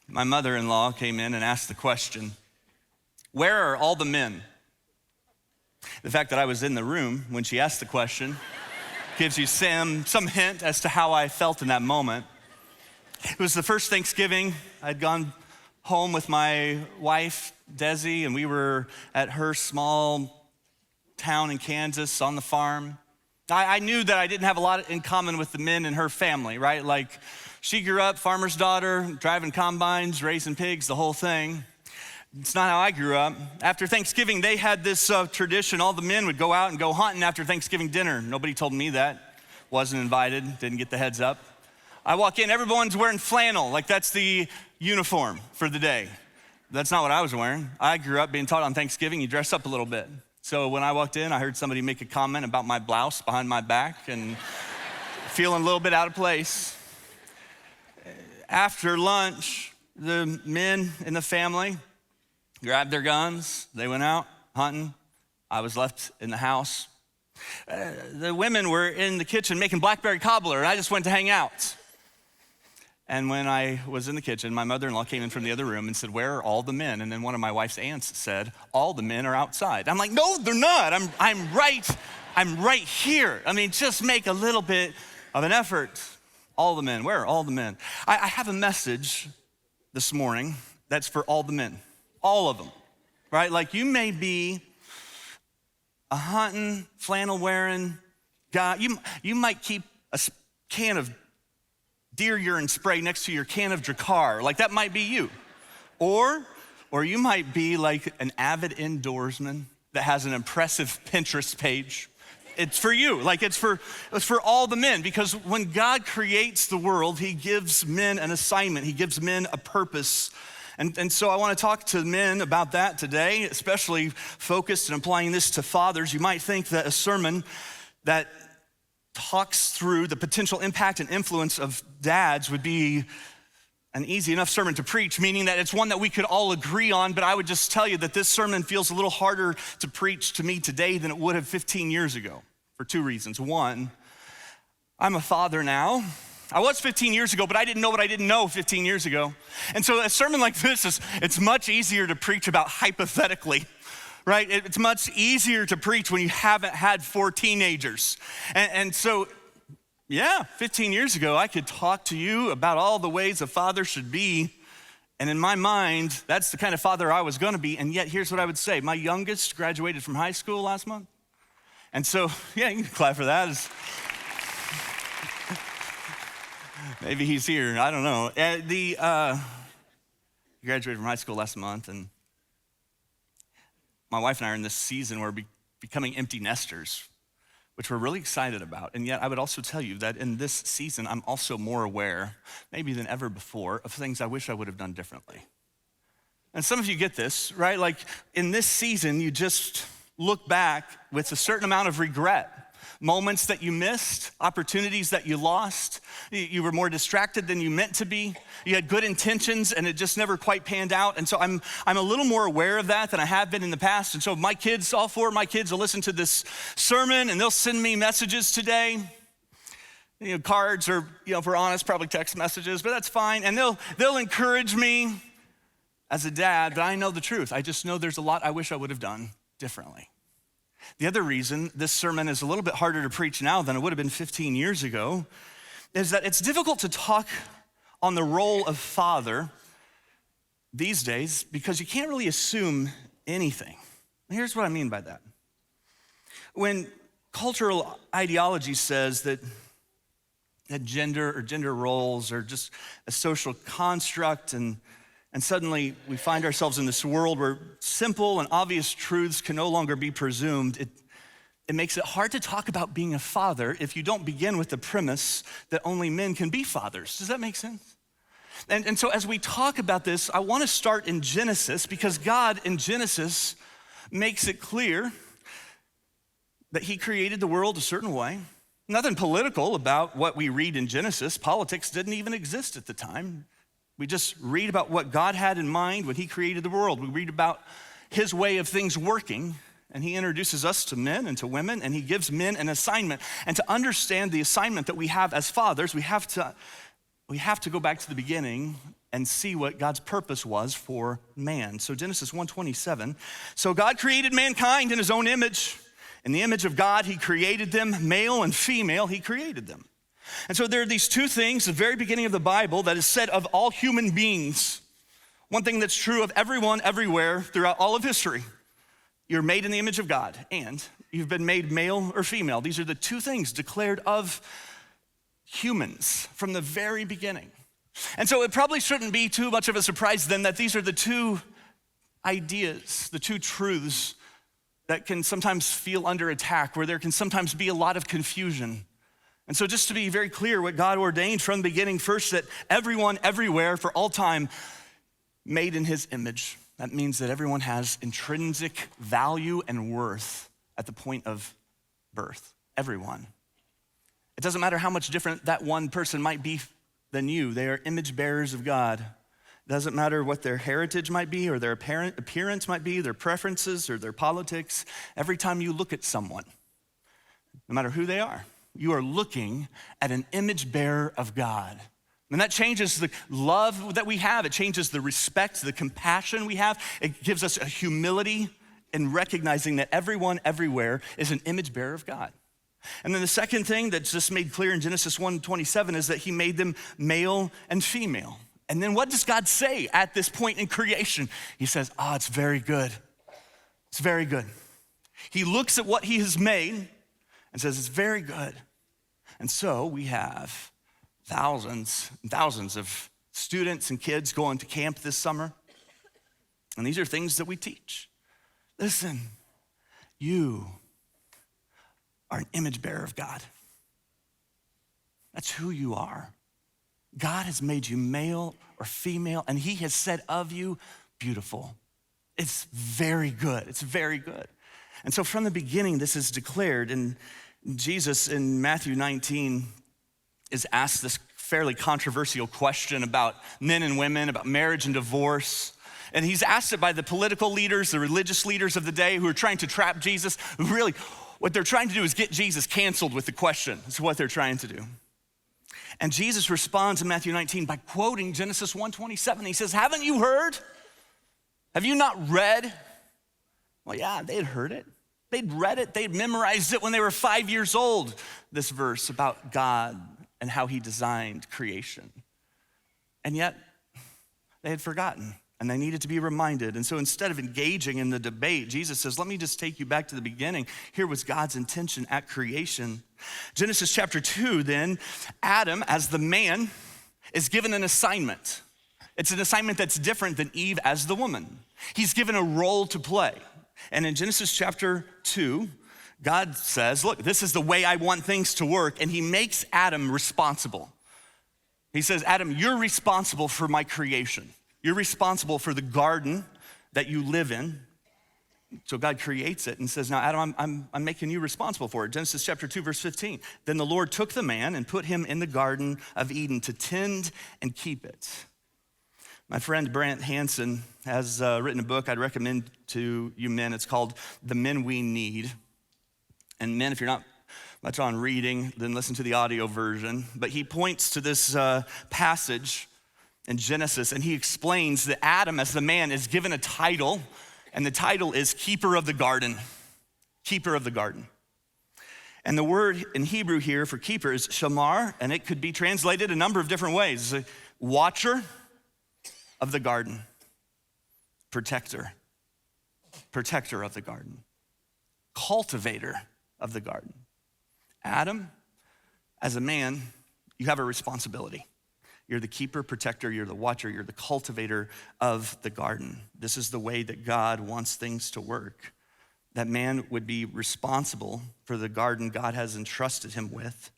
My mother-in-law came in and asked the question, where are all the men? The fact that I was in the room when she asked the question gives you some hint as to how I felt in that moment. It was the first Thanksgiving. I'd gone home with my wife, Desi, and we were at her small town in Kansas on the farm. I knew that I didn't have a lot in common with the men in her family, right? Like, she grew up farmer's daughter, driving combines, raising pigs, the whole thing. It's not how I grew up. After Thanksgiving, they had this tradition. All the men would go out and go hunting after Thanksgiving dinner. Nobody told me that. Wasn't invited, didn't get the heads up. I walk in, everyone's wearing flannel, like that's the uniform for the day. That's not what I was wearing. I grew up being taught on Thanksgiving, you dress up a little bit. So when I walked in, I heard somebody make a comment about my blouse behind my back and feeling a little bit out of place. After lunch, the men in the family grabbed their guns. They went out hunting. I was left in the house. The women were in the kitchen making blackberry cobbler, and I just went to hang out. And when I was in the kitchen, my mother-in-law came in from the other room and said, where are all the men? And then one of my wife's aunts said, all the men are outside. I'm like, no, they're not. I'm right here. I mean, just make a little bit of an effort. All the men, where are all the men? I have a message this morning that's for all the men, all of them, right? Like, you may be a hunting, flannel wearing guy. You might keep a can of deer urine spray next to your can of Drakkar. Like, that might be you. Or you might be like an avid indoorsman that has an impressive Pinterest page. It's for you, like it's for all the men, because when God creates the world, he gives men an assignment, he gives men a purpose. And so I want to talk to men about that today, especially focused and applying this to fathers. You might think that a sermon that talks through the potential impact and influence of dads would be an easy enough sermon to preach, meaning that it's one that we could all agree on, but I would just tell you that this sermon feels a little harder to preach to me today than it would have 15 years ago for two reasons. One, I'm a father now. I was 15 years ago, but I didn't know what I didn't know 15 years ago. And so a sermon like this it's much easier to preach about hypothetically, right? It's much easier to preach when you haven't had 4 teenagers. And so, yeah, 15 years ago, I could talk to you about all the ways a father should be. And in my mind, that's the kind of father I was gonna be. And yet, here's what I would say. My youngest graduated from high school last month. And so, yeah, you can clap for that. Maybe he's here, I don't know. He graduated from high school last month, and my wife and I are in this season where we're becoming empty nesters, which we're really excited about. And yet I would also tell you that in this season, I'm also more aware, maybe than ever before, of things I wish I would have done differently. And some of you get this, right? Like, in this season, you just look back with a certain amount of regret. Moments that you missed, opportunities that you lost. You were more distracted than you meant to be. You had good intentions and it just never quite panned out. And so I'm a little more aware of that than I have been in the past. And so my kids, all 4 of my kids will listen to this sermon and they'll send me messages today. You know, cards or, if we're honest, probably text messages, but that's fine. And they'll encourage me as a dad, but I know the truth. I just know there's a lot I wish I would have done differently. The other reason this sermon is a little bit harder to preach now than it would have been 15 years ago is that it's difficult to talk on the role of father these days because you can't really assume anything. Here's what I mean by that. When cultural ideology says that gender or gender roles are just a social construct and suddenly we find ourselves in this world where simple and obvious truths can no longer be presumed. It makes it hard to talk about being a father if you don't begin with the premise that only men can be fathers. Does that make sense? And so as we talk about this, I want to start in Genesis because God in Genesis makes it clear that he created the world a certain way. Nothing political about what we read in Genesis. Politics didn't even exist at the time. We just read about what God had in mind when he created the world. We read about his way of things working, and he introduces us to men and to women, and he gives men an assignment. And to understand the assignment that we have as fathers, we have to go back to the beginning and see what God's purpose was for man. So Genesis 1:27, so God created mankind in his own image. In the image of God, he created them, male and female, he created them. And so there are these two things at the very beginning of the Bible that is said of all human beings. One thing that's true of everyone, everywhere, throughout all of history. You're made in the image of God, and you've been made male or female. These are the two things declared of humans from the very beginning. And so it probably shouldn't be too much of a surprise then that these are the two ideas, the two truths that can sometimes feel under attack, where there can sometimes be a lot of confusion. And so just to be very clear, what God ordained from the beginning, first, that everyone, everywhere, for all time, made in his image. That means that everyone has intrinsic value and worth at the point of birth, everyone. It doesn't matter how much different that one person might be than you. They are image bearers of God. It doesn't matter what their heritage might be or their appearance might be, their preferences or their politics. Every time you look at someone, no matter who they are, you are looking at an image bearer of God. And that changes the love that we have. It changes the respect, the compassion we have. It gives us a humility in recognizing that everyone, everywhere is an image bearer of God. And then the second thing that's just made clear in Genesis 1:27 is that he made them male and female. And then what does God say at this point in creation? He says, it's very good. It's very good. He looks at what he has made and says, it's very good. And so we have thousands and thousands of students and kids going to camp this summer. And these are things that we teach. Listen, you are an image bearer of God. That's who you are. God has made you male or female, and he has said of you, beautiful. It's very good. It's very good. And so from the beginning, this is declared, and Jesus in Matthew 19 is asked this fairly controversial question about men and women, about marriage and divorce. And he's asked it by the political leaders, the religious leaders of the day who are trying to trap Jesus. Really, what they're trying to do is get Jesus canceled with the question. That's what they're trying to do. And Jesus responds in Matthew 19 by quoting Genesis 1:27. He says, haven't you heard? Have you not read? Well, yeah, they had heard it. They'd read it. They'd memorized it when they were 5 years old, this verse about God and how he designed creation. And yet, they had forgotten, and they needed to be reminded. And so instead of engaging in the debate, Jesus says, let me just take you back to the beginning. Here was God's intention at creation. Genesis chapter 2, then, Adam, as the man, is given an assignment. It's an assignment that's different than Eve as the woman. He's given a role to play. And in Genesis chapter 2, God says, look, this is the way I want things to work. And he makes Adam responsible. He says, Adam, you're responsible for my creation. You're responsible for the garden that you live in. So God creates it and says, now, Adam, I'm making you responsible for it. Genesis chapter 2, verse 15. Then the Lord took the man and put him in the Garden of Eden to tend and keep it. My friend Brant Hansen has written a book I'd recommend to you men. It's called The Men We Need. And men, if you're not much on reading, then listen to the audio version. But he points to this passage in Genesis, and he explains that Adam, as the man, is given a title, and the title is Keeper of the Garden. Keeper of the Garden. And the word in Hebrew here for keeper is shamar, and it could be translated a number of different ways. It's a watcher of the garden, protector of the garden, cultivator of the garden. Adam, as a man, you have a responsibility. You're the keeper, protector, you're the watcher, you're the cultivator of the garden. This is the way that God wants things to work. That man would be responsible for the garden God has entrusted him with.